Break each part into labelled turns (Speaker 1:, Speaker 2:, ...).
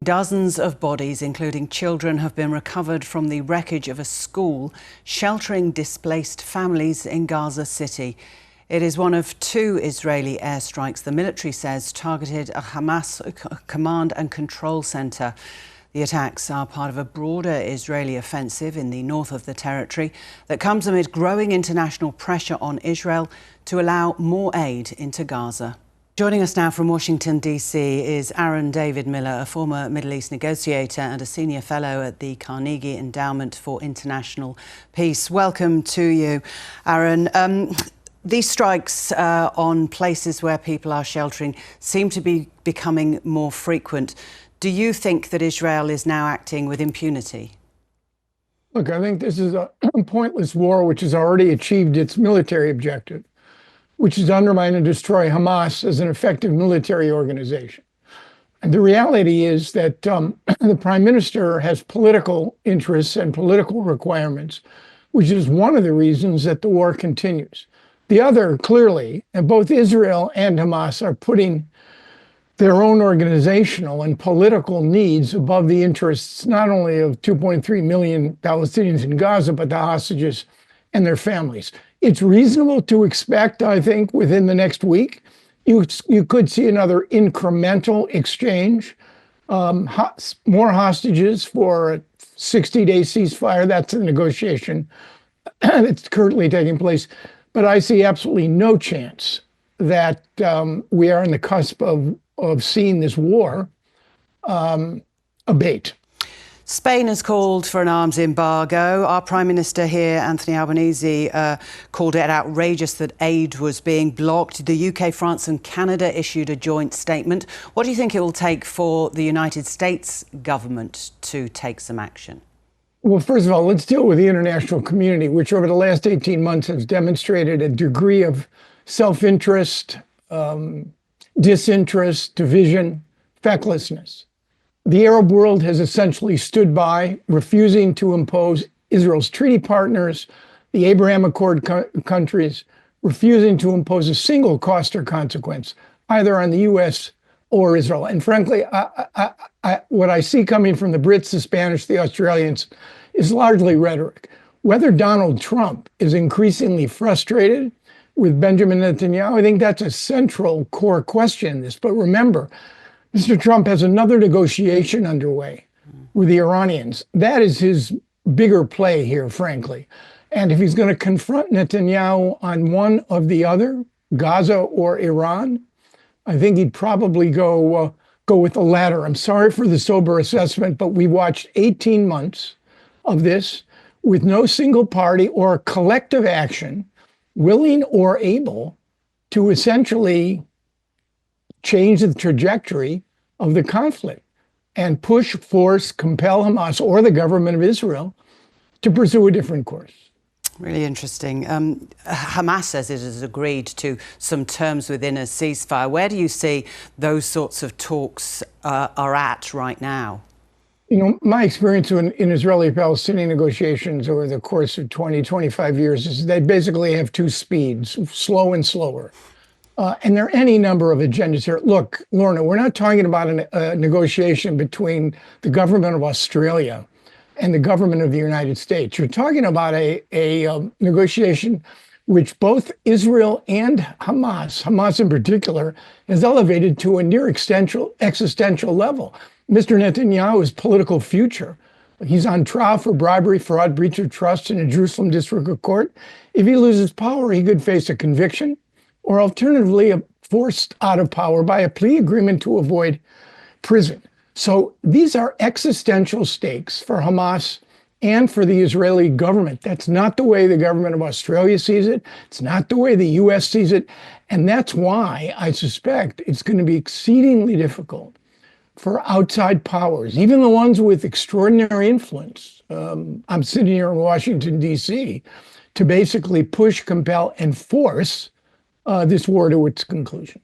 Speaker 1: Dozens of bodies, including children, have been recovered from the wreckage of a school sheltering displaced families in Gaza City. It is one of two Israeli airstrikes the military says targeted a Hamas command and control centre. The attacks are part of a broader Israeli offensive in the north of the territory that comes amid growing international pressure on Israel to allow more aid into Gaza. Joining us now from Washington, D.C. is Aaron David Miller, a former Middle East negotiator and a senior fellow at the Carnegie Endowment for International Peace. Welcome to you, Aaron. These strikes on places where people are sheltering seem to be becoming more frequent. Do you think that Israel is now acting with impunity?
Speaker 2: Look, I think this is a pointless war which has already achieved its military objective, which is to undermine and destroy Hamas as an effective military organization. And the reality is that the prime minister has political interests and political requirements, which is one of the reasons that the war continues. The other, clearly, and both Israel and Hamas are putting their own organizational and political needs above the interests not only of 2.3 million Palestinians in Gaza, but the hostages and their families. It's reasonable to expect, I think, within the next week, you could see another incremental exchange, more hostages for a 60-day ceasefire. That's a negotiation that's currently taking place. But I see absolutely no chance that we are on the cusp of seeing this war abate.
Speaker 1: Spain has called for an arms embargo. Our Prime Minister here, Anthony Albanese, called it outrageous that aid was being blocked. The UK, France and Canada issued a joint statement. What do you think it will take for the United States government to take some action?
Speaker 2: Well, first of all, let's deal with the international community, which over the last 18 months has demonstrated a degree of self-interest, disinterest, division, fecklessness. The Arab world has essentially stood by, refusing to impose Israel's treaty partners, the Abraham Accord countries, refusing to impose a single cost or consequence, either on the U.S. or Israel. And frankly, what I see coming from the Brits, the Spanish, the Australians, is largely rhetoric. Whether Donald Trump is increasingly frustrated with Benjamin Netanyahu, I think that's a central core question in this. But remember, Mr. Trump has another negotiation underway with the Iranians. That is his bigger play here, frankly. And if he's going to confront Netanyahu on one of the other, Gaza or Iran, I think he'd probably go with the latter. I'm sorry for the sober assessment, but we watched 18 months of this with no single party or collective action willing or able to essentially change the trajectory of the conflict and push, force, compel Hamas or the government of Israel to pursue a different course.
Speaker 1: Really interesting. Hamas says it has agreed to some terms within a ceasefire. Where do you see those sorts of talks are at right now?
Speaker 2: You know, my experience in Israeli-Palestinian negotiations over the course of 20, 25 years is they basically have two speeds, slow and slower. And there are any number of agendas here. Look, Lorna, we're not talking about a negotiation between the government of Australia and the government of the United States. You're talking about a negotiation which both Israel and Hamas in particular, has elevated to a near existential level. Mr. Netanyahu's political future. He's on trial for bribery, fraud, breach of trust in a Jerusalem district court. If he loses power, he could face a conviction or alternatively forced out of power by a plea agreement to avoid prison. So these are existential stakes for Hamas and for the Israeli government. That's not the way the government of Australia sees it. It's not the way the U.S. sees it. And that's why I suspect it's going to be exceedingly difficult for outside powers, even the ones with extraordinary influence. I'm sitting here in Washington, D.C., to basically push, compel, and force this war to its conclusion.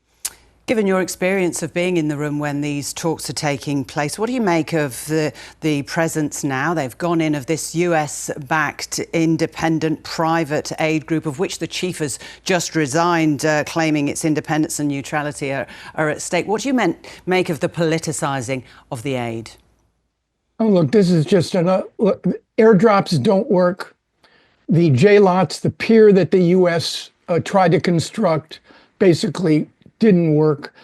Speaker 1: Given your experience of being in the room when these talks are taking place, what do you make of the presence now? They've gone in of this US-backed independent private aid group, of which the chief has just resigned, claiming its independence and neutrality are at stake. What do you make of the politicising of the aid?
Speaker 2: Oh, look, this is just airdrops don't work. The JLOTs, the pier that the US tried to construct, basically didn't work.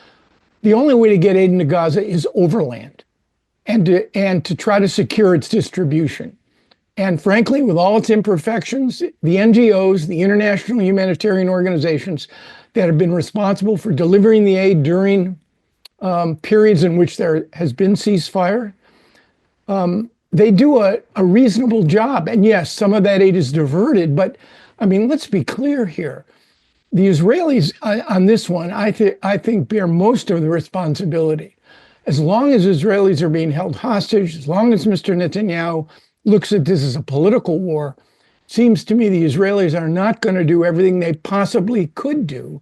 Speaker 2: The only way to get aid into Gaza is overland and to try to secure its distribution. And frankly, with all its imperfections, the NGOs, the international humanitarian organizations that have been responsible for delivering the aid during periods in which there has been ceasefire, they do a reasonable job. And yes, some of that aid is diverted, but I mean, let's be clear here. The Israelis on this one, I think, bear most of the responsibility. As long as Israelis are being held hostage, as long as Mr. Netanyahu looks at this as a political war, seems to me the Israelis are not going to do everything they possibly could do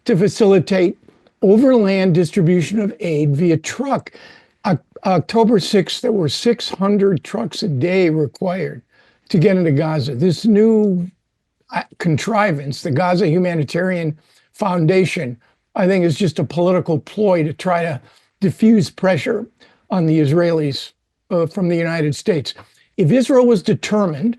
Speaker 2: to facilitate overland distribution of aid via truck. October 6th, there were 600 trucks a day required to get into Gaza. This new contrivance, the Gaza Humanitarian Foundation, I think is just a political ploy to try to diffuse pressure on the Israelis from the United States. If Israel was determined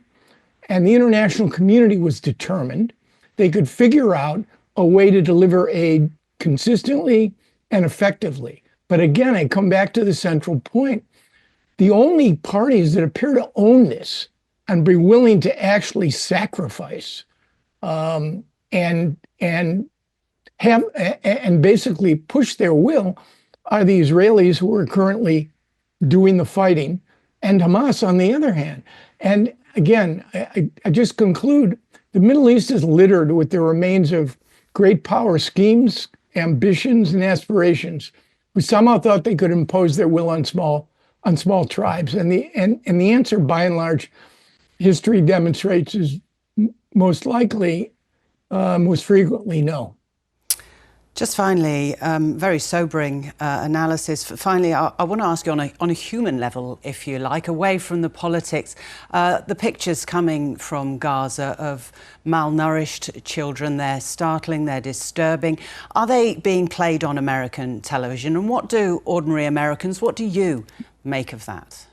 Speaker 2: and the international community was determined, they could figure out a way to deliver aid consistently and effectively. But again, I come back to the central point. The only parties that appear to own this and be willing to actually sacrifice and basically push their will are the Israelis who are currently doing the fighting, and Hamas on the other hand. And again, I just conclude the Middle East is littered with the remains of great power schemes, ambitions, and aspirations who somehow thought they could impose their will on small tribes. And the answer, by and large, history demonstrates is most likely, most frequently, no.
Speaker 1: Just finally, very sobering analysis. Finally, I want to ask you on a human level, if you like, away from the politics, the pictures coming from Gaza of malnourished children, they're startling, they're disturbing. Are they being played on American television? And what do ordinary Americans, what do you make of that?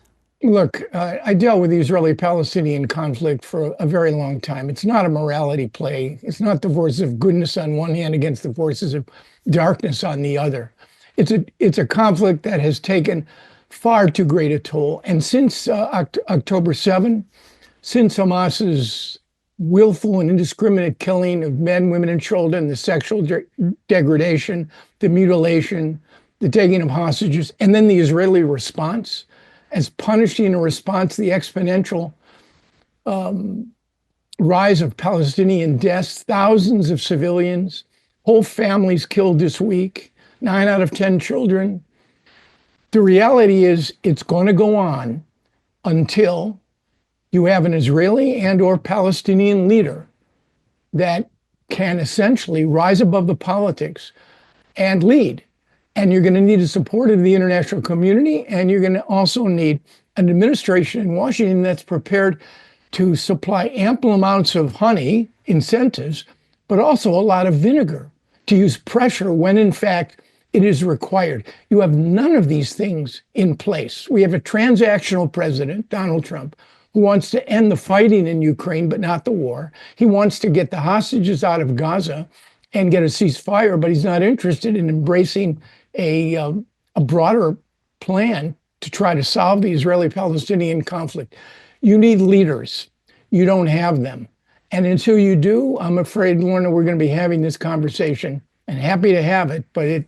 Speaker 2: Look, I dealt with the Israeli-Palestinian conflict for a very long time. It's not a morality play. It's not the forces of goodness on one hand against the forces of darkness on the other. It's a conflict that has taken far too great a toll. And since October 7, since Hamas's willful and indiscriminate killing of men, women, and children, the sexual degradation, the mutilation, the taking of hostages, and then the Israeli response, as punishing a response to the exponential rise of Palestinian deaths, thousands of civilians, whole families killed this week, 9 out of 10 children. The reality is it's going to go on until you have an Israeli and or Palestinian leader that can essentially rise above the politics and lead. And you're going to need the support of the international community, and you're going to also need an administration in Washington that's prepared to supply ample amounts of honey, incentives, but also a lot of vinegar to use pressure when, in fact, it is required. You have none of these things in place. We have a transactional president, Donald Trump, who wants to end the fighting in Ukraine, but not the war. He wants to get the hostages out of Gaza and get a ceasefire, but he's not interested in embracing a broader plan to try to solve the Israeli-Palestinian conflict. You need leaders. You don't have them. And until you do, I'm afraid, Lorna, we're going to be having this conversation, and happy to have it, but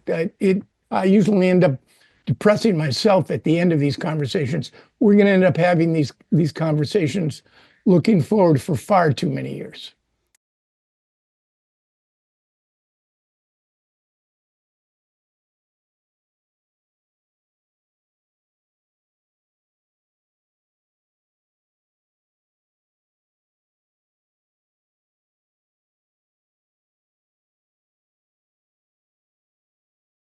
Speaker 2: I usually end up depressing myself at the end of these conversations. We're going to end up having these conversations looking forward for far too many years.